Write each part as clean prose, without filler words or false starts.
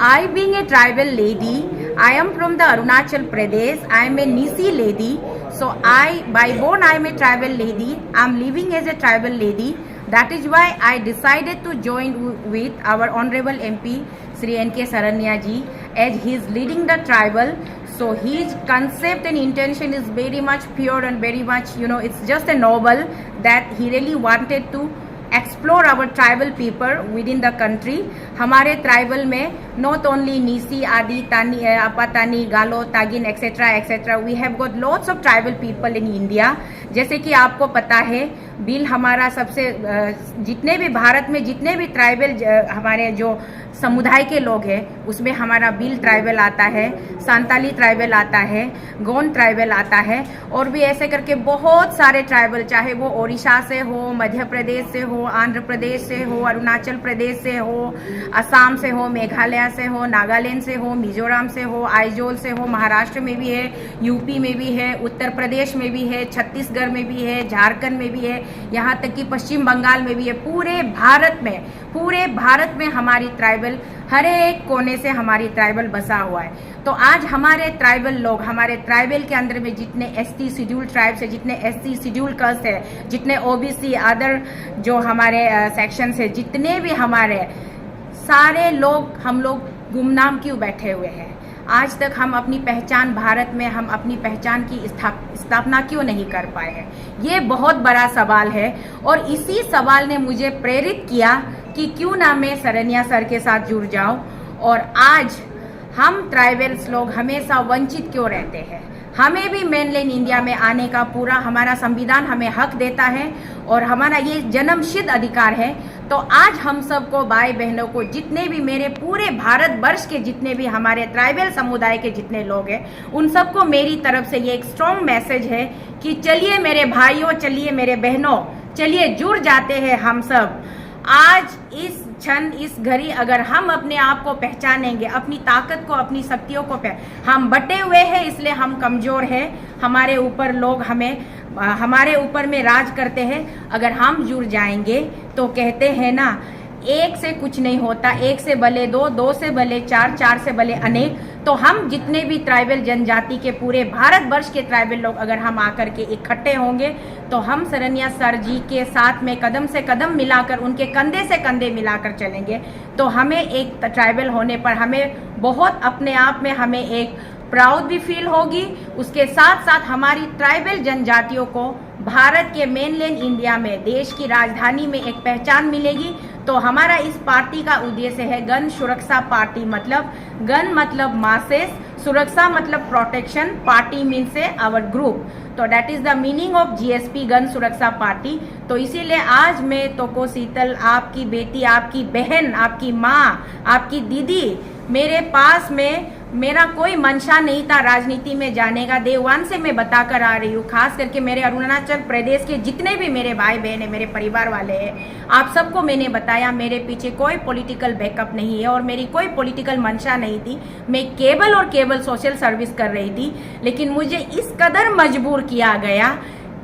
I being a tribal lady, I am from the Arunachal Pradesh. I am a Nisi lady. So I, by born, I am a tribal lady. I am living as a tribal lady. That is why I decided to join with our Honorable MP, Sri N.K. Saranya ji, as he is leading the tribal. So his concept and intention is very much pure and very much, it's just a noble that he really wanted to explore our tribal people within the country. हमारे tribal में not only Nyishi, Adi, Tani, Apatani, Galo, Tagin etcetera etcetera, we have got lots of tribal people in India. जैसे कि आपको पता है, bill हमारा सबसे जितने भी भारत में जितने भी ट्राइबल हमारे जो समुदाय के लोग हैं उसमें हमारा बिल ट्राइबल आता है, सांताली ट्राइबल आता है, गोंड ट्राइबल आता है, और भी ऐसे करके बहुत सारे ट्राइबल, चाहे वो ओडिशा से हो, मध्य प्रदेश से हो, आंध्र प्रदेश से हो, अरुणाचल प्रदेश से हो, असम से हो, मेघालय से हो, नागालैंड से हो, मिजोरम से हो, आइजोल से हो, महाराष्ट्र में भी है, यूपी में भी है, उत्तर प्रदेश में भी है, छत्तीसगढ़ में भी है, झारखंड में भी है, यहाँ तक कि पश्चिम बंगाल में भी है। पूरे भारत में हमारी ट्राइबल, हर एक कोने से हमारी ट्राइबल बसा हुआ है। तो आज हमारे ट्राइबल लोग, हमारे ट्राइबल के अंदर में जितने एसटी शेड्यूल ट्राइब्स है, जितने एससी शेड्यूल कास्ट है, जितने ओबीसी अदर जो हमारे सेक्शन है, जितने भी हमारे सारे लोग, हम लोग गुमनाम क्यों बैठे हुए हैं? आज तक हम अपनी पहचान, भारत में हम अपनी पहचान की स्थापना क्यों नहीं कर पाए हैं? ये बहुत बड़ा सवाल है, और इसी सवाल ने मुझे प्रेरित किया कि क्यों ना मैं सरन्या सर के साथ जुड़ जाऊं। और आज हम ट्राइबल्स लोग हमेशा वंचित क्यों रहते हैं? हमें भी मेनलैंड इंडिया में आने का पूरा हमारा संविधान हमें हक देता है, और हमारा ये जन्मसिद्ध अधिकार है। तो आज हम सबको, भाई बहनों को, जितने भी मेरे पूरे भारत वर्ष के जितने भी हमारे ट्राइबल समुदाय के जितने लोग हैं, उन सबको मेरी तरफ से ये एक स्ट्रॉन्ग मैसेज है कि चलिए मेरे भाइयों, चलिए मेरे बहनों, चलिए जुड़ जाते हैं हम सब। आज इस क्षण, इस घड़ी अगर हम अपने आप को पहचानेंगे, अपनी ताकत को, अपनी शक्तियों को हम बटे हुए हैं इसलिए हम कमजोर हैं, हमारे ऊपर लोग हमारे ऊपर में राज करते हैं। अगर हम जुड़ जाएंगे तो कहते हैं ना, एक से कुछ नहीं होता, एक से भले दो, दो से भले चार, चार से भले अनेक। तो हम जितने भी ट्राइबल जनजाति के पूरे भारत वर्ष के ट्राइबल लोग अगर हम आकर के इकट्ठे होंगे तो हम सरन्या सर जी के साथ में कदम से कदम मिलाकर, उनके कंधे से कंधे मिलाकर चलेंगे। तो हमें एक ट्राइबल होने पर हमें बहुत अपने आप में हमें एक प्राउड भी फील होगी। उसके साथ साथ हमारी ट्राइबल जनजातियों को भारत के मेनलैंड इंडिया में, देश की राजधानी में एक पहचान मिलेगी। तो हमारा इस पार्टी का उद्देश्य है गण सुरक्षा पार्टी। मतलब गण मतलब मासेस, सुरक्षा मतलब प्रोटेक्शन, पार्टी मीन से आवर ग्रुप। तो that is the meaning of GSP, गण सुरक्षा पार्टी। तो इसीलिए आज मैं तोको शीतल, आपकी बेटी, आपकी बहन, आपकी माँ, आपकी दीदी, मेरे पास में मेरा कोई मंशा नहीं था राजनीति में जाने का। डे वन से मैं बताकर आ रही हूँ, खास करके मेरे अरुणाचल प्रदेश के जितने भी मेरे भाई बहन है, मेरे परिवार वाले हैं, आप सबको मैंने बताया मेरे पीछे कोई पॉलिटिकल बैकअप नहीं है और मेरी कोई पॉलिटिकल मंशा नहीं थी। मैं केवल और केवल सोशल सर्विस कर रही थी। लेकिन मुझे इस कदर मजबूर किया गया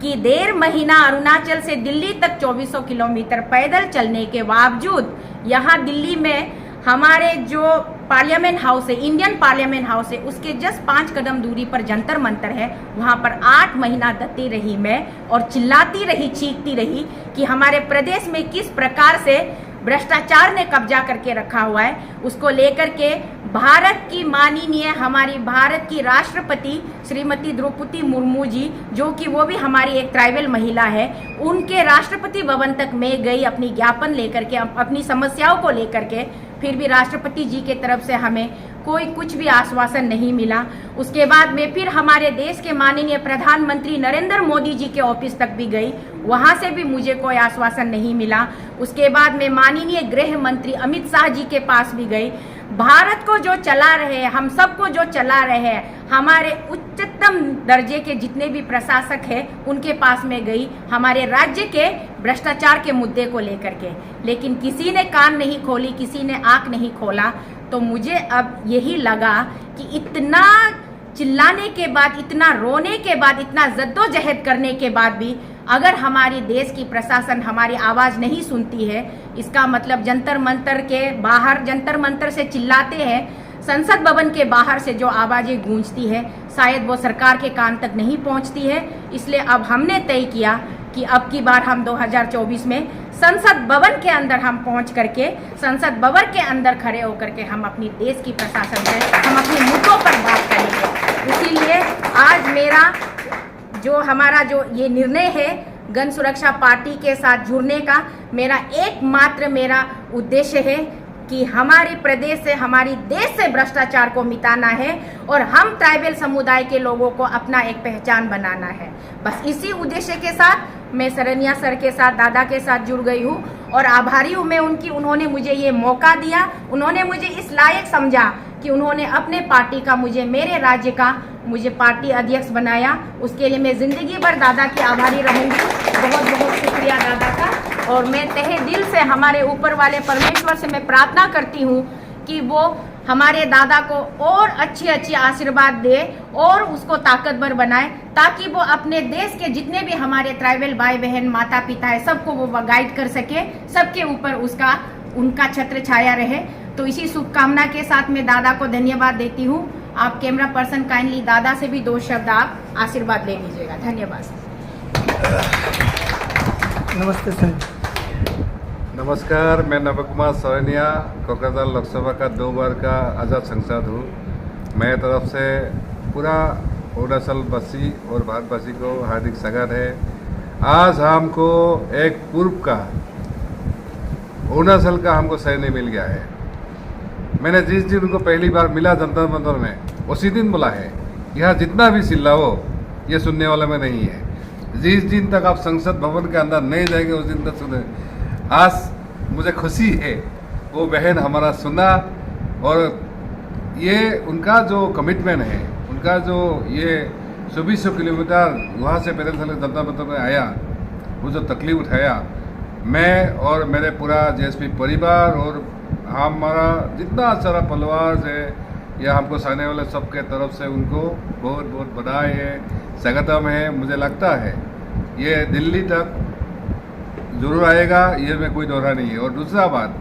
कि 1.5 महीना अरुणाचल से दिल्ली तक 2400 किलोमीटर पैदल चलने के बावजूद, यहाँ दिल्ली में हमारे जो पार्लियामेंट हाउस है, इंडियन पार्लियामेंट हाउस है, उसके जस्ट 5 कदम दूरी पर जंतर मंतर है। वहां पर 8 महीना डटी रही मैं और चिल्लाती रही, चीखती रही कि हमारे प्रदेश में किस प्रकार से भ्रष्टाचार ने कब्जा करके रखा हुआ है। उसको लेकर के भारत की माननीय, हमारी भारत की राष्ट्रपति श्रीमती द्रौपदी मुर्मू जी, जो कि वो भी हमारी एक ट्राइबल महिला है, उनके राष्ट्रपति भवन तक मैं गई अपनी ज्ञापन लेकर के, अपनी समस्याओं को लेकर के। फिर भी राष्ट्रपति जी के तरफ से हमें कोई कुछ भी आश्वासन नहीं मिला। उसके बाद में फिर हमारे देश के माननीय प्रधानमंत्री नरेंद्र मोदी जी के ऑफिस तक भी गई, वहां से भी मुझे कोई आश्वासन नहीं मिला। उसके बाद में माननीय गृह मंत्री अमित शाह जी के पास भी गई। भारत को जो चला रहे हैं, हम सबको जो चला रहे हैं, हमारे उच्चतम दर्जे के जितने भी प्रशासक हैं उनके पास में गई, हमारे राज्य के भ्रष्टाचार के मुद्दे को लेकर के। लेकिन किसी ने कान नहीं खोली, किसी ने आंख नहीं खोला। तो मुझे अब यही लगा कि इतना चिल्लाने के बाद, इतना रोने के बाद, इतना जद्दोजहद करने के बाद भी अगर हमारी देश की प्रशासन हमारी आवाज़ नहीं सुनती है, इसका मतलब जंतर मंतर के बाहर जंतर मंतर से चिल्लाते हैं, संसद भवन के बाहर से जो आवाज़ें गूंजती है शायद वो सरकार के कान तक नहीं पहुंचती है। इसलिए अब हमने तय किया कि अब की बार हम 2024 में संसद भवन के अंदर हम पहुंच करके संसद भवन के अंदर खड़े होकर के हम अपनी देश की प्रशासन से हम अपने मुद्दों पर बात करेंगे। इसीलिए आज मेरा जो हमारा जो ये निर्णय है गण सुरक्षा पार्टी के साथ जुड़ने का, मेरा एकमात्र मेरा उद्देश्य है कि हमारे प्रदेश से हमारी देश से भ्रष्टाचार को मिटाना है और हम ट्राइबल समुदाय के लोगों को अपना एक पहचान बनाना है। बस इसी उद्देश्य के साथ मैं सरनिया सर के साथ, दादा के साथ जुड़ गई हूँ और आभारी हूँ मैं उनकी। उन्होंने मुझे ये मौका दिया, उन्होंने मुझे इस लायक समझा कि उन्होंने अपने पार्टी का मुझे, मेरे राज्य का मुझे पार्टी अध्यक्ष बनाया। उसके लिए मैं ज़िंदगी भर दादा की आभारी रहूँगी। बहुत बहुत शुक्रिया दादा का। और मैं तहे दिल से हमारे ऊपर वाले परमेश्वर से मैं प्रार्थना करती हूँ कि वो हमारे दादा को और अच्छी आशीर्वाद दे और उसको ताकतवर बनाए, ताकि वो अपने देश के जितने भी हमारे ट्राइबल भाई बहन माता पिता है सबको वो गाइड कर सके, सबके ऊपर उनका छत्र छाया रहे। तो इसी शुभकामना के साथ मैं दादा को धन्यवाद देती हूँ। आप कैमरा पर्सन काइंडली दादा से भी 2 शब्द आप आशीर्वाद ले लीजिएगा। धन्यवाद। नमस्ते सर। नमस्कार, मैं नवकुमार सरनिया, कोकराझार लोकसभा का 2 बार का आज़ाद सांसद हूँ। मेरे तरफ से पूरा अरुणाचल वासी और भारतवासी को हार्दिक स्वागत है। आज हमको एक पूर्व का अरुणाचल का हमको सैन्य मिल गया है। मैंने जिस दिन उनको पहली बार मिला जंतर मंतर में, उसी दिन बोला है यहाँ जितना भी चिल्लाओ ये सुनने वाला में नहीं है। जिस दिन तक आप संसद भवन के अंदर नहीं जाएंगे उस दिन तक सुने। आज मुझे खुशी है वो बहन हमारा सुना, और ये उनका जो कमिटमेंट है, उनका जो ये 2400 किलोमीटर वहाँ से पैदल चल जंतर मंतर में आया, वो जो तकलीफ उठाया, मैं और मेरे पूरा जेएसपी परिवार और हमारा जितना सारा परिवार है या हमको सामने वाले सबके तरफ से उनको बहुत बहुत बधाई है, स्वागतम है। मुझे लगता है ये दिल्ली तक जरूर आएगा, ये में कोई दोहरा नहीं है। और दूसरा बात,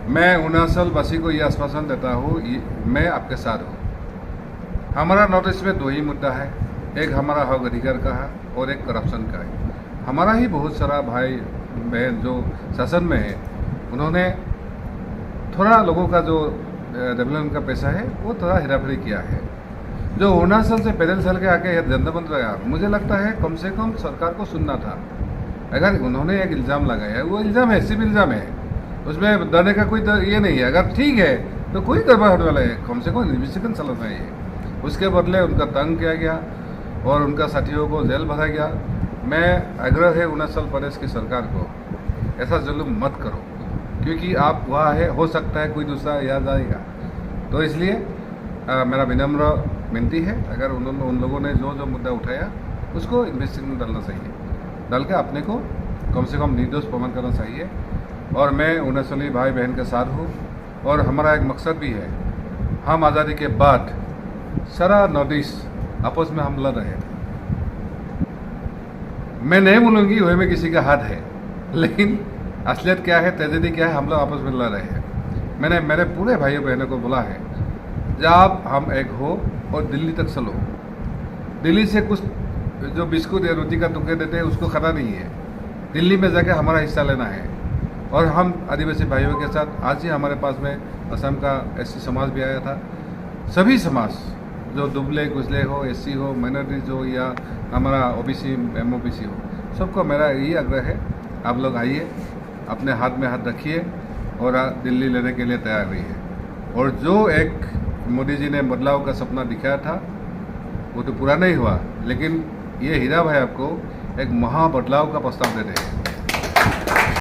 मैं अरुणाचल वासी को ये आश्वासन देता हूँ, मैं आपके साथ हूँ। हमारा नॉर्थ ईस्ट में 2 ही मुद्दा है, एक हमारा हक अधिकार का है और एक करप्शन का है। हमारा ही बहुत सारा भाई बहन जो शासन में है, उन्होंने थोड़ा लोगों का जो डेवलपमेंट का पैसा है वो थोड़ा हेराफेरी किया है। जो अरुणाचल से पैदल चल के आके जंतर मंतर आया, मुझे लगता है कम से कम सरकार को सुनना था। अगर उन्होंने एक इल्ज़ाम लगाया, वो इल्ज़ाम है, सिर्फ इल्ज़ाम है, उसमें डरने का कोई ये नहीं है। अगर ठीक है तो कोई गड़बड़ होने वाला है, कम से कम इन्वेस्टिगेशन चलाना है। उसके बदले उनका तंग किया गया और उनका साथियों को जेल भरा गया। मैं आग्रह है अरुणाचल प्रदेश की सरकार को, ऐसा जुल्म मत करो, क्योंकि आप वहाँ है, हो सकता है कोई दूसरा याद आएगा। तो इसलिए मेरा विनम्र विनती है, अगर उन लोगों ने जो मुद्दा उठाया उसको इन्वेस्टिगेशन डालना चाहिए, डाल के अपने को कम से कम निर्दोष प्रमाण करना चाहिए। और मैं अरुणाचली भाई बहन के साथ हूँ और हमारा एक मकसद भी है, हम आज़ादी के बाद सारा नॉर्थ ईस्ट आपस में हम लड़ रहे हैं। मैं नहीं बोलूँगी वही में किसी का हाथ है, लेकिन असलियत क्या है, ट्रेजेडी क्या है, हम लोग आपस में लड़ रहे हैं। मैंने मेरे पूरे भाइयों बहनों को बोला है, जब हम एक हो और दिल्ली तक चलो। दिल्ली से कुछ जो बिस्कुट या रोटी का टुकड़े देते हैं उसको खाना नहीं है, दिल्ली में जाके हमारा हिस्सा लेना है। और हम आदिवासी भाइयों के साथ आज ही हमारे पास में असम का एससी समाज भी आया था। सभी समाज जो दुबले कुचले हो, एससी हो, माइनॉरिटीज हो या हमारा ओबीसी एमओबीसी हो, सबको मेरा यही आग्रह है, आप लोग आइए, अपने हाथ में हाथ रखिए और दिल्ली लेने के लिए तैयार रहिए। और जो एक मोदी जी ने बदलाव का सपना दिखाया था वो तो पूरा नहीं हुआ, लेकिन ये हीरा भाई आपको एक महा बदलाव का प्रस्ताव दे रहे हैं।